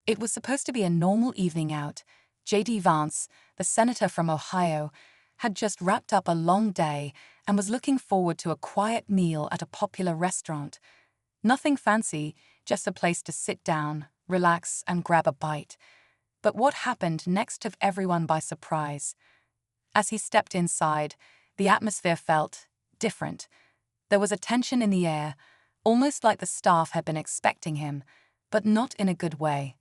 It was supposed to be a normal evening out. J.D. Vance, the senator from Ohio, had just wrapped up a long day and was looking forward to a quiet meal at a popular restaurant. Nothing fancy, just a place to sit down, relax, and grab a bite. But what happened next took everyone by surprise. As he stepped inside, the atmosphere felt different. There was a tension in the air, almost like the staff had been expecting him, but not in a good way.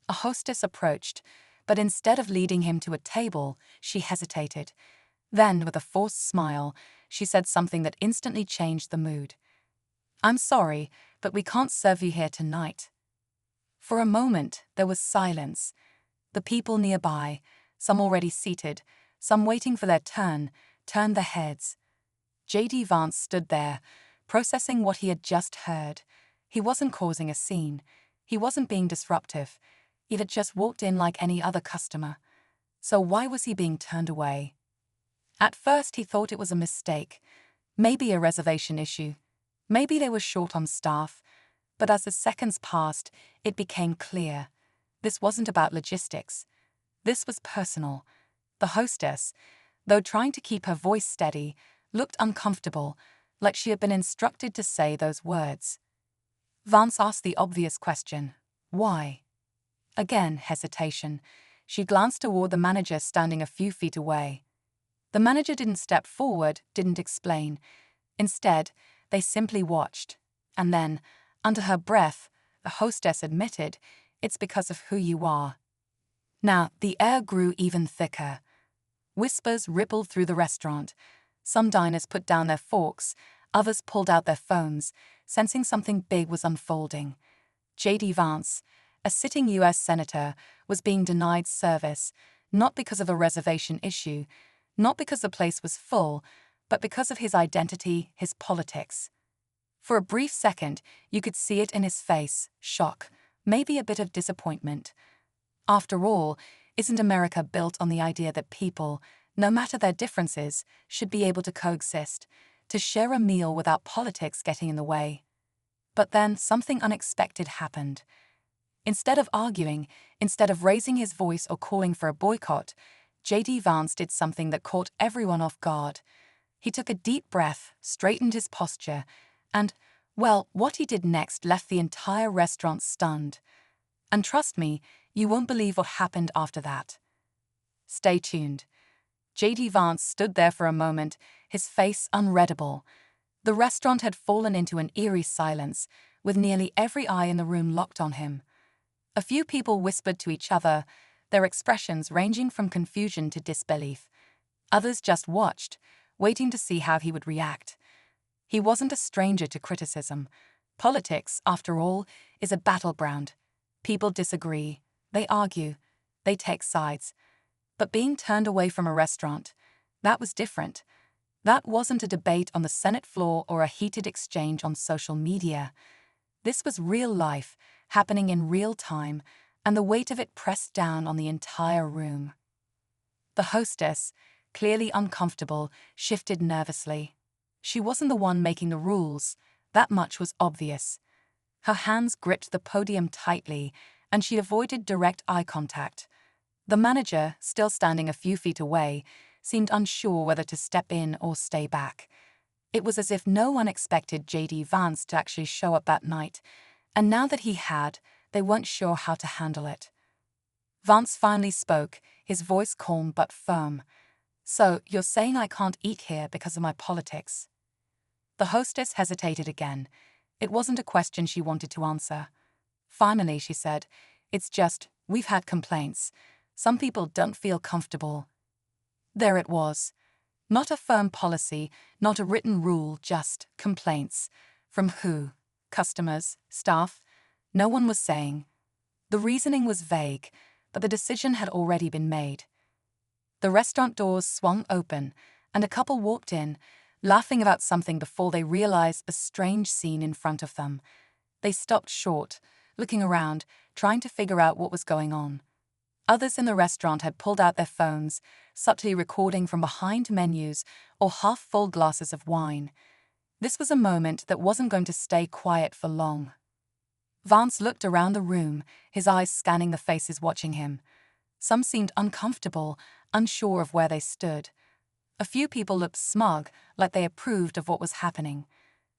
A hostess approached, but instead of leading him to a table, she hesitated. Then, with a forced smile, she said something that instantly changed the mood. "I'm sorry, but we can't serve you here tonight." For a moment, there was silence. The people nearby, some already seated, some waiting for their turn, turned their heads. J.D. Vance stood there, processing what he had just heard. He wasn't causing a scene. He wasn't being disruptive. He had just walked in like any other customer. So why was he being turned away? At first he thought it was a mistake. Maybe a reservation issue. Maybe they were short on staff. But as the seconds passed, it became clear. This wasn't about logistics. This was personal. The hostess, though trying to keep her voice steady, looked uncomfortable, like she had been instructed to say those words. Vance asked the obvious question, why? Again, hesitation. She glanced toward the manager standing a few feet away. The manager didn't step forward, didn't explain. Instead, they simply watched. And then, under her breath, the hostess admitted, "It's because of who you are." Now, the air grew even thicker. Whispers rippled through the restaurant. Some diners put down their forks, others pulled out their phones, sensing something big was unfolding. J.D. Vance, a sitting U.S. senator, was being denied service, not because of a reservation issue, not because the place was full, but because of his identity, his politics. For a brief second, you could see it in his face, shock, maybe a bit of disappointment. After all, isn't America built on the idea that people, no matter their differences, should be able to coexist, to share a meal without politics getting in the way? But then something unexpected happened. Instead of arguing, instead of raising his voice or calling for a boycott, J.D. Vance did something that caught everyone off guard. He took a deep breath, straightened his posture, and, well, what he did next left the entire restaurant stunned. And trust me, you won't believe what happened after that. Stay tuned. J.D. Vance stood there for a moment, his face unreadable. The restaurant had fallen into an eerie silence, with nearly every eye in the room locked on him. A few people whispered to each other, their expressions ranging from confusion to disbelief. Others just watched, waiting to see how he would react. He wasn't a stranger to criticism. Politics, after all, is a battleground. People disagree, they argue, they take sides. But being turned away from a restaurant, that was different. That wasn't a debate on the Senate floor or a heated exchange on social media. This was real life, happening in real time, and the weight of it pressed down on the entire room. The hostess, clearly uncomfortable, shifted nervously. She wasn't the one making the rules, that much was obvious. Her hands gripped the podium tightly, and she avoided direct eye contact. The manager, still standing a few feet away, seemed unsure whether to step in or stay back. It was as if no one expected J.D. Vance to actually show up that night, and now that he had, they weren't sure how to handle it. Vance finally spoke, his voice calm but firm. "So, you're saying I can't eat here because of my politics?" The hostess hesitated again. It wasn't a question she wanted to answer. Finally, she said, "It's just, we've had complaints. Some people don't feel comfortable." There it was. Not a firm policy, not a written rule, just complaints. From who? Customers? Staff? No one was saying. The reasoning was vague, but the decision had already been made. The restaurant doors swung open, and a couple walked in, laughing about something before they realized a strange scene in front of them. They stopped short, looking around, trying to figure out what was going on. Others in the restaurant had pulled out their phones, subtly recording from behind menus or half-full glasses of wine. This was a moment that wasn't going to stay quiet for long. Vance looked around the room, his eyes scanning the faces watching him. Some seemed uncomfortable, unsure of where they stood. A few people looked smug, like they approved of what was happening.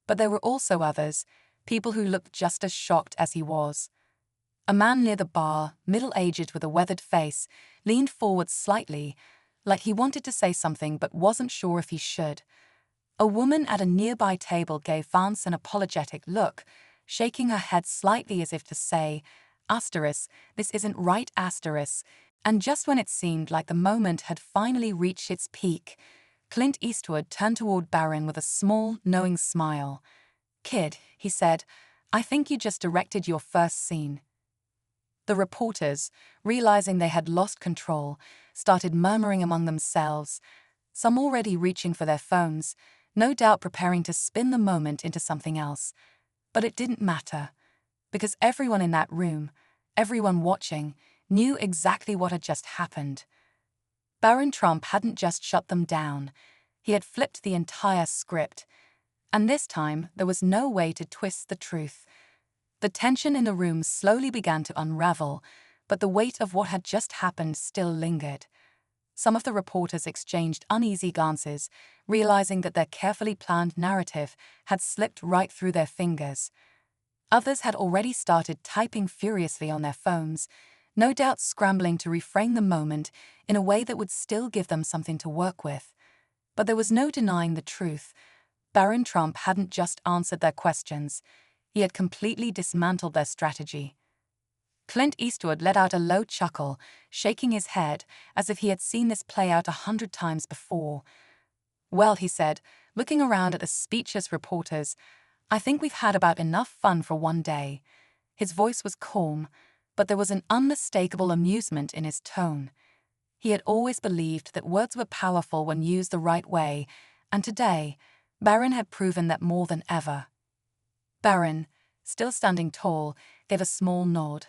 But there were also others, people who looked just as shocked as he was. A man near the bar, middle-aged with a weathered face, leaned forward slightly, like he wanted to say something but wasn't sure if he should. A woman at a nearby table gave Vance an apologetic look, shaking her head slightly as if to say, "Asterisk, this isn't right, asterisk." And just when it seemed like the moment had finally reached its peak, Clint Eastwood turned toward Barron with a small, knowing smile. "Kid," he said, "I think you just directed your first scene." The reporters, realizing they had lost control, started murmuring among themselves, some already reaching for their phones, no doubt preparing to spin the moment into something else. But it didn't matter, because everyone in that room, everyone watching, knew exactly what had just happened. Barron Trump hadn't just shut them down, he had flipped the entire script. And this time, there was no way to twist the truth. The tension in the room slowly began to unravel, but the weight of what had just happened still lingered. Some of the reporters exchanged uneasy glances, realizing that their carefully planned narrative had slipped right through their fingers. Others had already started typing furiously on their phones, no doubt scrambling to reframe the moment in a way that would still give them something to work with. But there was no denying the truth. Barron Trump hadn't just answered their questions, he had completely dismantled their strategy. Clint Eastwood let out a low chuckle, shaking his head as if he had seen this play out 100 times before. "Well," he said, looking around at the speechless reporters, "I think we've had about enough fun for one day." His voice was calm, but there was an unmistakable amusement in his tone. He had always believed that words were powerful when used the right way, and today, Barron had proven that more than ever. Barron, still standing tall, gave a small nod.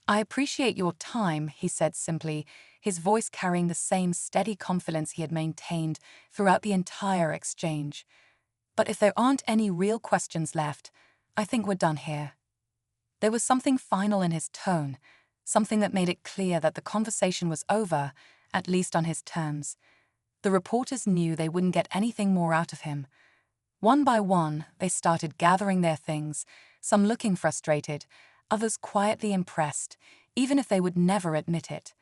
"I appreciate your time," he said simply, his voice carrying the same steady confidence he had maintained throughout the entire exchange. "But if there aren't any real questions left, I think we're done here." There was something final in his tone, something that made it clear that the conversation was over, at least on his terms. The reporters knew they wouldn't get anything more out of him. One by one, they started gathering their things, some looking frustrated, others quietly impressed, even if they would never admit it.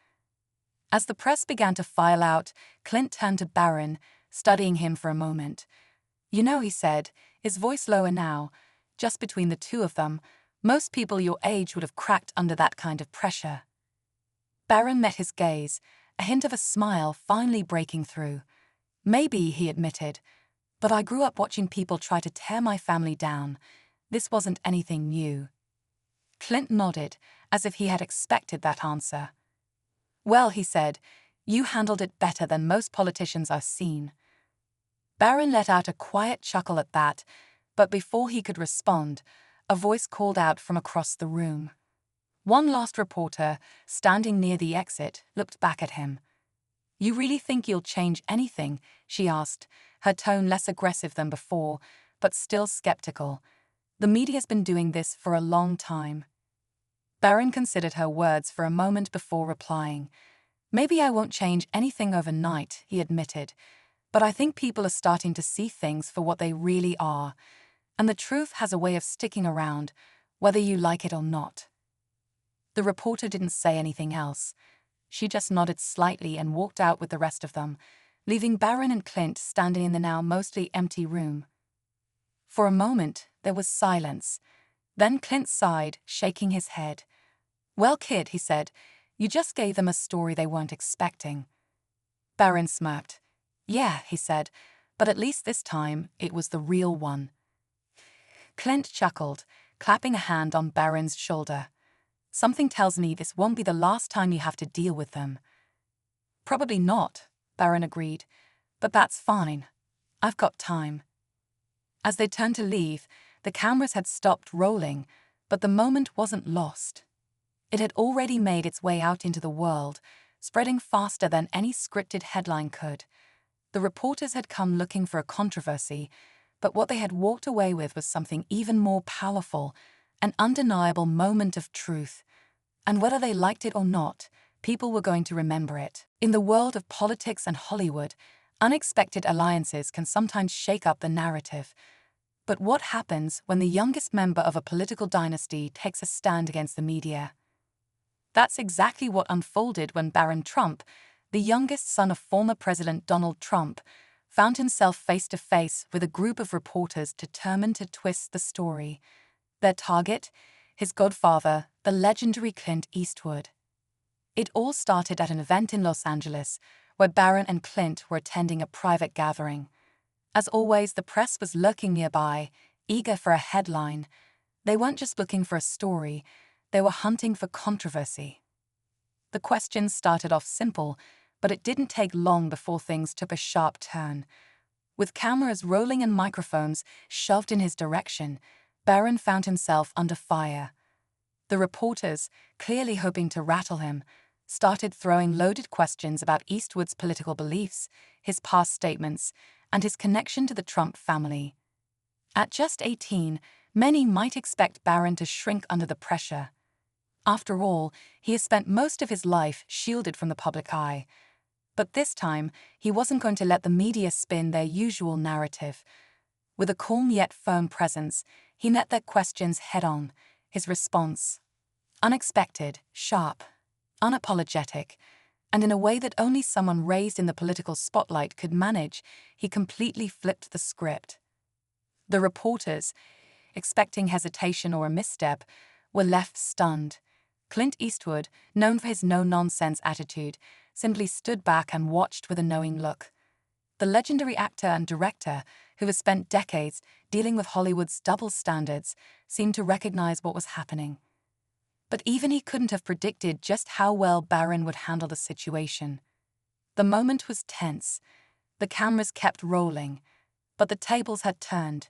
As the press began to file out, Clint turned to Barron, studying him for a moment. "You know," he said, his voice lower now, "just between the two of them, most people your age would have cracked under that kind of pressure." Barron met his gaze, a hint of a smile finally breaking through. "Maybe," he admitted, "but I grew up watching people try to tear my family down. This wasn't anything new." Clint nodded, as if he had expected that answer. "Well," he said, "you handled it better than most politicians I've seen." Barron let out a quiet chuckle at that, but before he could respond, a voice called out from across the room. One last reporter, standing near the exit, looked back at him. "You really think you'll change anything?" she asked, her tone less aggressive than before, but still skeptical. "The media's been doing this for a long time." Barron considered her words for a moment before replying. "Maybe I won't change anything overnight," he admitted, "but I think people are starting to see things for what they really are, and the truth has a way of sticking around, whether you like it or not." The reporter didn't say anything else. She just nodded slightly and walked out with the rest of them, leaving Barron and Clint standing in the now mostly empty room. For a moment, there was silence. Then Clint sighed, shaking his head. "Well, kid," he said, "you just gave them a story they weren't expecting." Barron smirked. "Yeah," he said, "but at least this time, it was the real one." Clint chuckled, clapping a hand on Barron's shoulder. "Something tells me this won't be the last time you have to deal with them." "Probably not," Barron agreed, "but that's fine. I've got time." As they turned to leave, the cameras had stopped rolling, but the moment wasn't lost. It had already made its way out into the world, spreading faster than any scripted headline could. The reporters had come looking for a controversy, but what they had walked away with was something even more powerful, an undeniable moment of truth. And whether they liked it or not, people were going to remember it. In the world of politics and Hollywood, unexpected alliances can sometimes shake up the narrative. But what happens when the youngest member of a political dynasty takes a stand against the media? That's exactly what unfolded when Barron Trump, the youngest son of former President Donald Trump, found himself face to face with a group of reporters determined to twist the story. Their target? His godfather, the legendary Clint Eastwood. It all started at an event in Los Angeles, where Barron and Clint were attending a private gathering. As always, the press was lurking nearby, eager for a headline. They weren't just looking for a story, they were hunting for controversy. The questions started off simple, but it didn't take long before things took a sharp turn. With cameras rolling and microphones shoved in his direction, Barron found himself under fire. The reporters, clearly hoping to rattle him, started throwing loaded questions about Eastwood's political beliefs, his past statements, and his connection to the Trump family. At just 18, many might expect Barron to shrink under the pressure. After all, he has spent most of his life shielded from the public eye. But this time, he wasn't going to let the media spin their usual narrative. With a calm yet firm presence, he met their questions head-on. His response: unexpected, sharp, unapologetic, and in a way that only someone raised in the political spotlight could manage, he completely flipped the script. The reporters, expecting hesitation or a misstep, were left stunned. Clint Eastwood, known for his no-nonsense attitude, simply stood back and watched with a knowing look. The legendary actor and director, who has spent decades dealing with Hollywood's double standards, seemed to recognize what was happening. But even he couldn't have predicted just how well Barron would handle the situation. The moment was tense. The cameras kept rolling, but the tables had turned.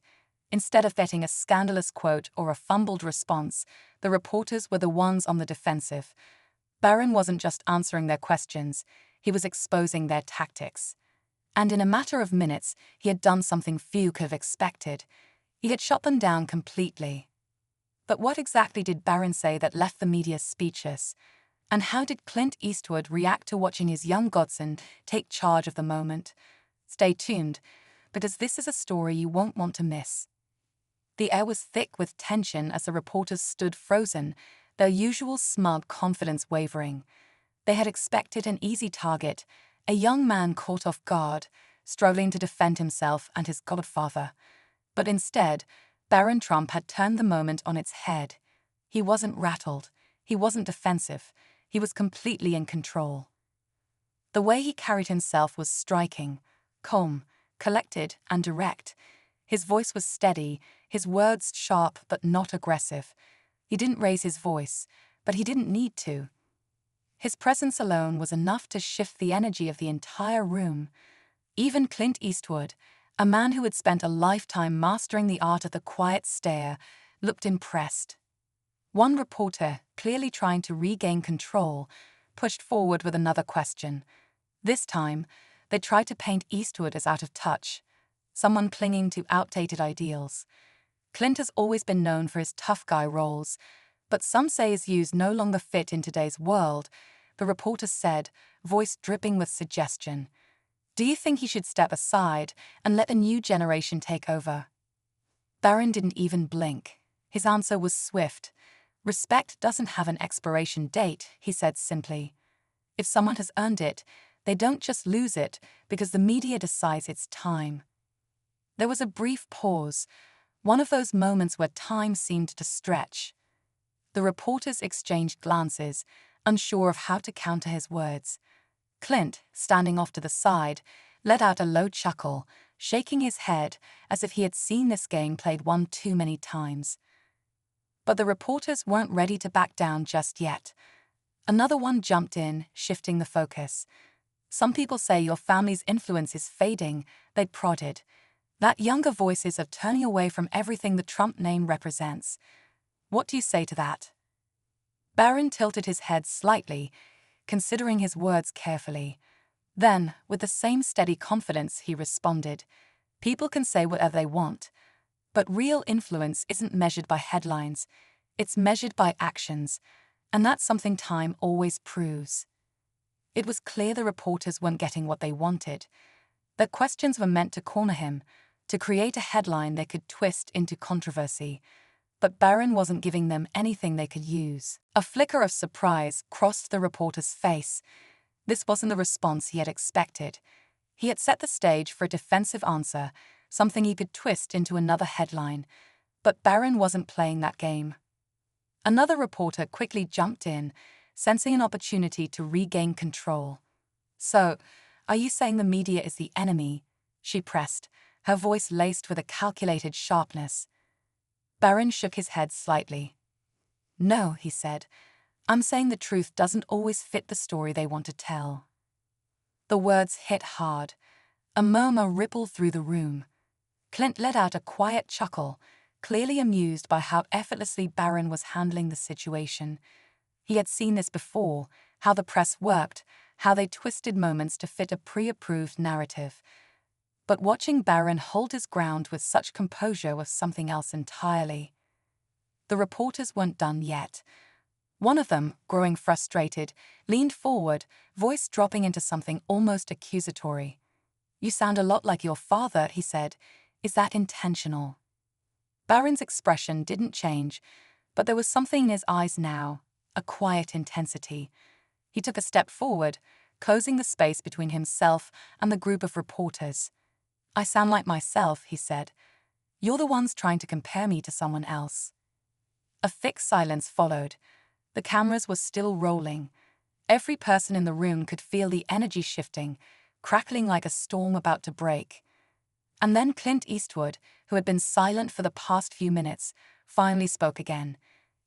Instead of getting a scandalous quote or a fumbled response, the reporters were the ones on the defensive. Barron wasn't just answering their questions, he was exposing their tactics. And in a matter of minutes, he had done something few could have expected. He had shut them down completely. But what exactly did Barron say that left the media speechless? And how did Clint Eastwood react to watching his young godson take charge of the moment? Stay tuned, because this is a story you won't want to miss. The air was thick with tension as the reporters stood frozen, their usual smug confidence wavering. They had expected an easy target, a young man caught off guard, struggling to defend himself and his godfather. But instead, Barron Trump had turned the moment on its head. He wasn't rattled, he wasn't defensive, he was completely in control. The way he carried himself was striking, calm, collected, and direct. His voice was steady, his words sharp but not aggressive. He didn't raise his voice, but he didn't need to. His presence alone was enough to shift the energy of the entire room. Even Clint Eastwood, a man who had spent a lifetime mastering the art of the quiet stare, looked impressed. One reporter, clearly trying to regain control, pushed forward with another question. This time, they tried to paint Eastwood as out of touch, someone clinging to outdated ideals. Clint has always been known for his tough guy roles, but some say his views no longer fit in today's world, the reporter said, voice dripping with suggestion. Do you think he should step aside and let a new generation take over? Barron didn't even blink. His answer was swift. Respect doesn't have an expiration date, he said simply. If someone has earned it, they don't just lose it because the media decides it's time. There was a brief pause, one of those moments where time seemed to stretch. The reporters exchanged glances, unsure of how to counter his words. Clint, standing off to the side, let out a low chuckle, shaking his head as if he had seen this game played one too many times. But the reporters weren't ready to back down just yet. Another one jumped in, shifting the focus. Some people say your family's influence is fading, they prodded. That younger voices are turning away from everything the Trump name represents. What do you say to that? Barron tilted his head slightly, considering his words carefully. Then, with the same steady confidence, he responded, people can say whatever they want, but real influence isn't measured by headlines. It's measured by actions, and that's something time always proves. It was clear the reporters weren't getting what they wanted. Their questions were meant to corner him, to create a headline they could twist into controversy. But Barron wasn't giving them anything they could use. A flicker of surprise crossed the reporter's face. This wasn't the response he had expected. He had set the stage for a defensive answer, something he could twist into another headline. But Barron wasn't playing that game. Another reporter quickly jumped in, sensing an opportunity to regain control. "So, are you saying the media is the enemy?" she pressed, her voice laced with a calculated sharpness. Barron shook his head slightly. "No," he said. "I'm saying the truth doesn't always fit the story they want to tell." The words hit hard. A murmur rippled through the room. Clint let out a quiet chuckle, clearly amused by how effortlessly Barron was handling the situation. He had seen this before, how the press worked, how they twisted moments to fit a pre-approved narrative. But watching Barron hold his ground with such composure was something else entirely. The reporters weren't done yet. One of them, growing frustrated, leaned forward, voice dropping into something almost accusatory. "You sound a lot like your father," he said. "Is that intentional?" Barron's expression didn't change, but there was something in his eyes now, a quiet intensity. He took a step forward, closing the space between himself and the group of reporters. "I sound like myself," he said. "You're the ones trying to compare me to someone else." A thick silence followed. The cameras were still rolling. Every person in the room could feel the energy shifting, crackling like a storm about to break. And then Clint Eastwood, who had been silent for the past few minutes, finally spoke again.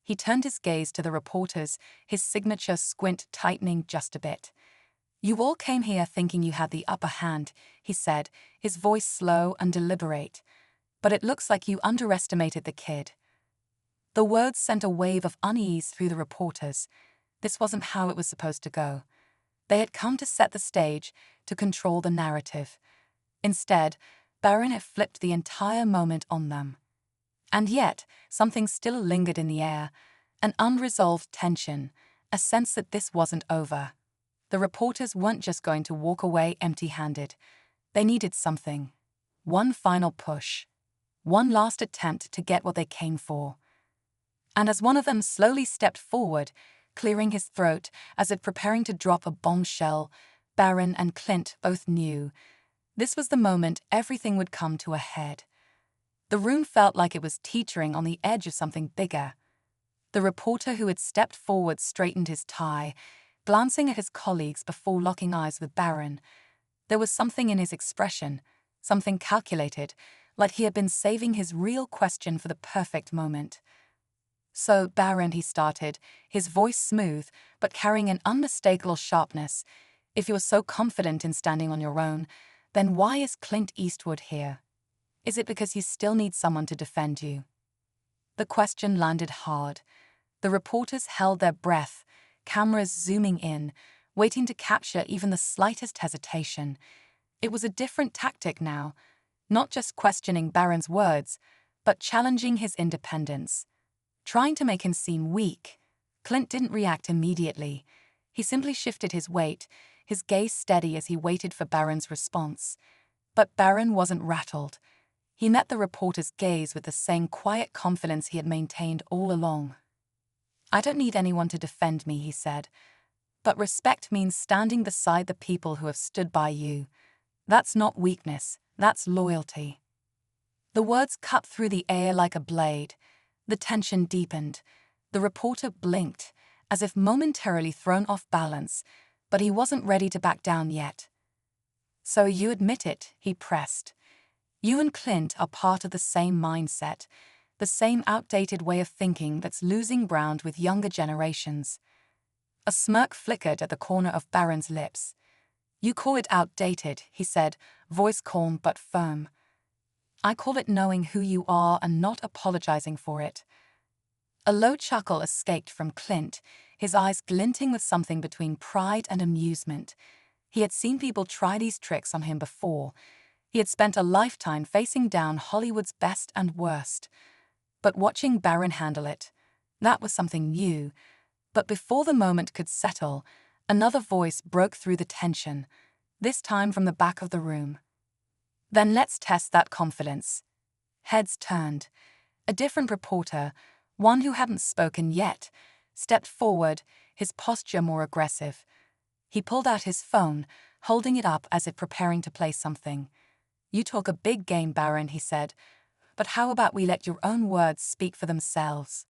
He turned his gaze to the reporters, his signature squint tightening just a bit. "You all came here thinking you had the upper hand," he said, his voice slow and deliberate. "But it looks like you underestimated the kid." The words sent a wave of unease through the reporters. This wasn't how it was supposed to go. They had come to set the stage, to control the narrative. Instead, Barron had flipped the entire moment on them. And yet, something still lingered in the air, an unresolved tension, a sense that this wasn't over. The reporters weren't just going to walk away empty-handed. They needed something. One final push. One last attempt to get what they came for. And as one of them slowly stepped forward, clearing his throat as if preparing to drop a bombshell, Barron and Clint both knew. This was the moment everything would come to a head. The room felt like it was teetering on the edge of something bigger. The reporter who had stepped forward straightened his tie, glancing at his colleagues before locking eyes with Barron. There was something in his expression, something calculated, like he had been saving his real question for the perfect moment. "So, Barron," he started, his voice smooth, but carrying an unmistakable sharpness, "if you're so confident in standing on your own, then why is Clint Eastwood here? Is it because you still need someone to defend you?" The question landed hard. The reporters held their breath, cameras zooming in, waiting to capture even the slightest hesitation. It was a different tactic now, not just questioning Barron's words, but challenging his independence. Trying to make him seem weak. Clint didn't react immediately. He simply shifted his weight, his gaze steady as he waited for Barron's response. But Barron wasn't rattled. He met the reporter's gaze with the same quiet confidence he had maintained all along. "I don't need anyone to defend me," he said. "But respect means standing beside the people who have stood by you. That's not weakness, that's loyalty." The words cut through the air like a blade. The tension deepened. The reporter blinked, as if momentarily thrown off balance, but he wasn't ready to back down yet. "So you admit it," he pressed. "You and Clint are part of the same mindset, the same outdated way of thinking that's losing ground with younger generations." A smirk flickered at the corner of Barron's lips. "You call it outdated," he said, voice calm but firm. "I call it knowing who you are and not apologizing for it." A low chuckle escaped from Clint, his eyes glinting with something between pride and amusement. He had seen people try these tricks on him before. He had spent a lifetime facing down Hollywood's best and worst. But watching Barron handle it, That was something new. But before the moment could settle, another voice broke through the tension, this time from the back of the room. Then let's test that confidence. Heads turned. A different reporter, one who hadn't spoken yet, stepped forward, his posture more aggressive. He pulled out his phone, holding it up as if preparing to play something. "You talk a big game, Baron," he said, "but how about we let your own words speak for themselves?"